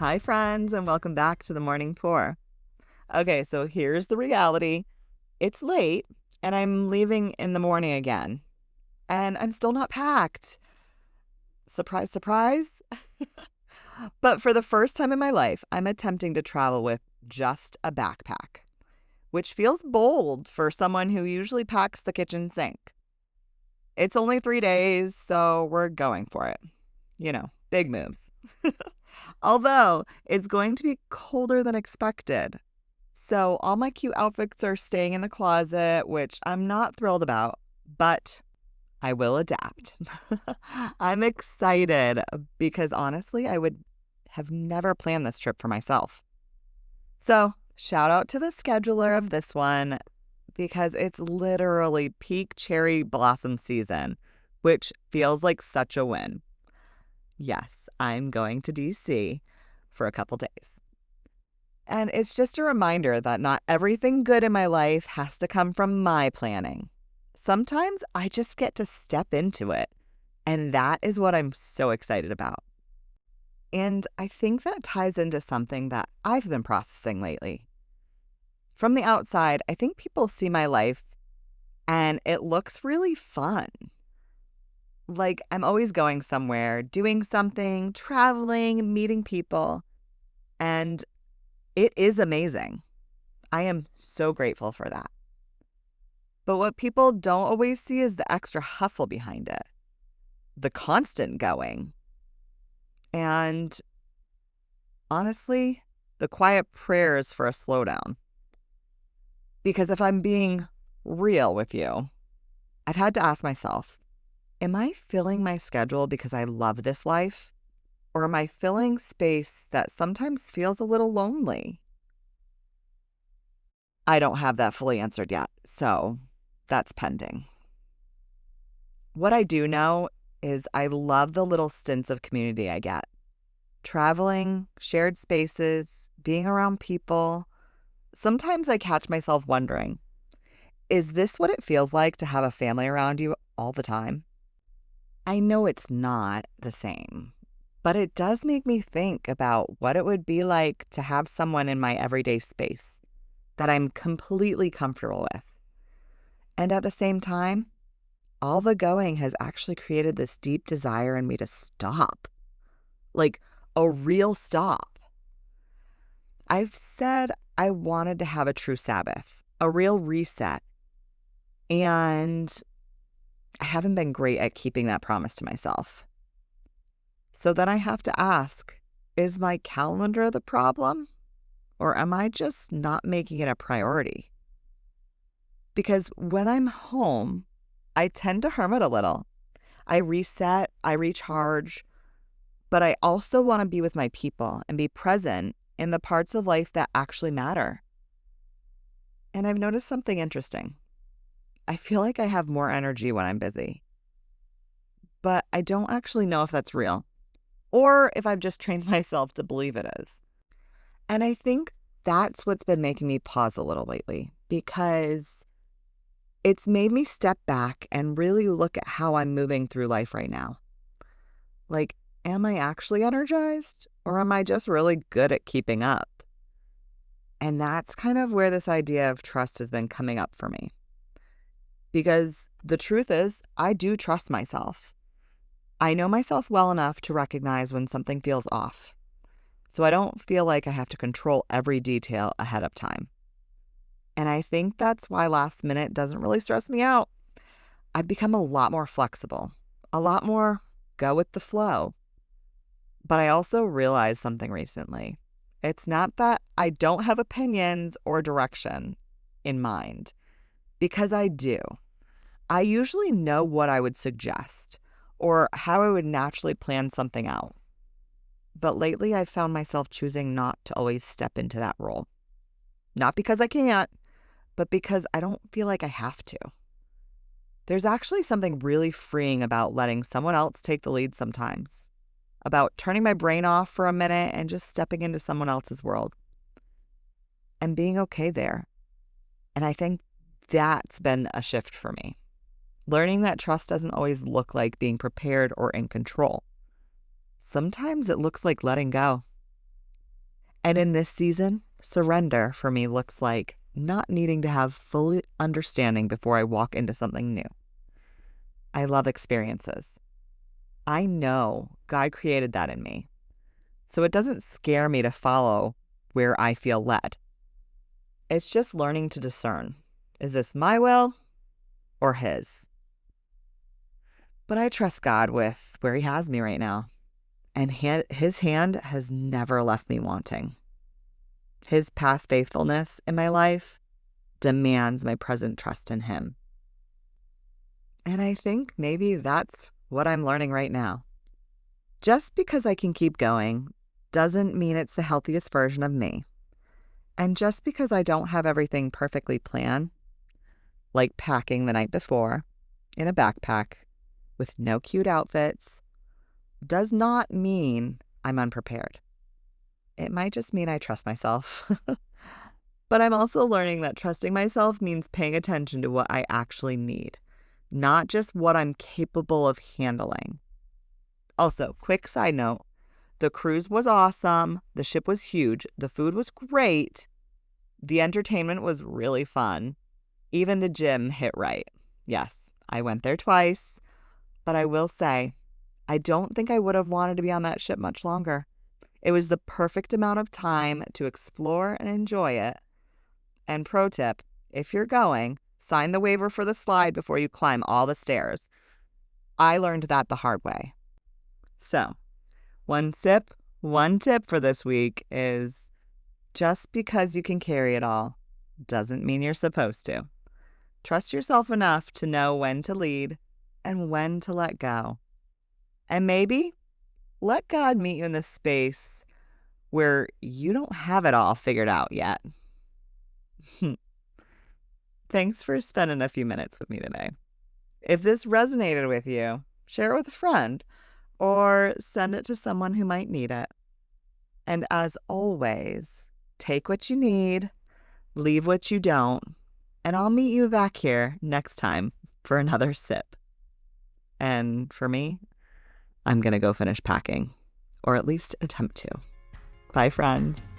Hi, friends, and welcome back to the morning pour. Okay, so here's the reality. It's late, and I'm leaving in the morning again, and I'm still not packed. Surprise, surprise. But for the first time in my life, I'm attempting to travel with just a backpack, which feels bold for someone who usually packs the kitchen sink. It's only 3 days, so we're going for it. Big moves. Although it's going to be colder than expected. So all my cute outfits are staying in the closet, which I'm not thrilled about, but I will adapt. I'm excited because honestly, I would have never planned this trip for myself. So shout out to the scheduler of this one because it's literally peak cherry blossom season, which feels like such a win. Yes, I'm going to DC for a couple days. And it's just a reminder that not everything good in my life has to come from my planning. Sometimes I just get to step into it, and that is what I'm so excited about. And I think that ties into something that I've been processing lately. From the outside, I think people see my life and it looks really fun. Like I'm always going somewhere, doing something, traveling, meeting people, and it is amazing. I am so grateful for that. But what people don't always see is the extra hustle behind it, the constant going, and honestly, the quiet prayers for a slowdown. Because if I'm being real with you, I've had to ask myself, am I filling my schedule because I love this life? Or am I filling space that sometimes feels a little lonely? I don't have that fully answered yet, so that's pending. What I do know is I love the little stints of community I get. Traveling, shared spaces, being around people. Sometimes I catch myself wondering, is this what it feels like to have a family around you all the time? I know it's not the same, but it does make me think about what it would be like to have someone in my everyday space that I'm completely comfortable with. And at the same time, all the going has actually created this deep desire in me to stop. Like a real stop. I've said I wanted to have a true Sabbath, a real reset. And I haven't been great at keeping that promise to myself. So then I have to ask, is my calendar the problem? Or am I just not making it a priority? Because when I'm home, I tend to hermit a little. I reset, I recharge, but I also want to be with my people and be present in the parts of life that actually matter. And I've noticed something interesting. I feel like I have more energy when I'm busy, but I don't actually know if that's real or if I've just trained myself to believe it is. And I think that's what's been making me pause a little lately because it's made me step back and really look at how I'm moving through life right now. Like, am I actually energized or am I just really good at keeping up? And that's kind of where this idea of trust has been coming up for me. Because the truth is, I do trust myself. I know myself well enough to recognize when something feels off. So I don't feel like I have to control every detail ahead of time. And I think that's why last minute doesn't really stress me out. I've become a lot more flexible, a lot more go with the flow. But I also realized something recently. It's not that I don't have opinions or direction in mind, because I do. I usually know what I would suggest or how I would naturally plan something out. But lately I've found myself choosing not to always step into that role. Not because I can't, but because I don't feel like I have to. There's actually something really freeing about letting someone else take the lead sometimes, about turning my brain off for a minute and just stepping into someone else's world and being okay there. And I think that's been a shift for me. Learning that trust doesn't always look like being prepared or in control. Sometimes it looks like letting go. And in this season, surrender for me looks like not needing to have full understanding before I walk into something new. I love experiences. I know God created that in me. So it doesn't scare me to follow where I feel led. It's just learning to discern. Is this my will or His? But I trust God with where He has me right now. And His hand has never left me wanting. His past faithfulness in my life demands my present trust in Him. And I think maybe that's what I'm learning right now. Just because I can keep going doesn't mean it's the healthiest version of me. And just because I don't have everything perfectly planned, like packing the night before in a backpack with no cute outfits, does not mean I'm unprepared. It might just mean I trust myself. But I'm also learning that trusting myself means paying attention to what I actually need, not just what I'm capable of handling. Also, quick side note, the cruise was awesome. The ship was huge. The food was great. The entertainment was really fun. Even the gym hit right. Yes, I went there twice, but I will say, I don't think I would have wanted to be on that ship much longer. It was the perfect amount of time to explore and enjoy it. And pro tip, if you're going, sign the waiver for the slide before you climb all the stairs. I learned that the hard way. So, one tip for this week is just because you can carry it all doesn't mean you're supposed to. Trust yourself enough to know when to lead and when to let go. And maybe let God meet you in the space where you don't have it all figured out yet. Thanks for spending a few minutes with me today. If this resonated with you, share it with a friend or send it to someone who might need it. And as always, take what you need, leave what you don't, and I'll meet you back here next time for another sip. And for me, I'm going to go finish packing, or at least attempt to. Bye, friends.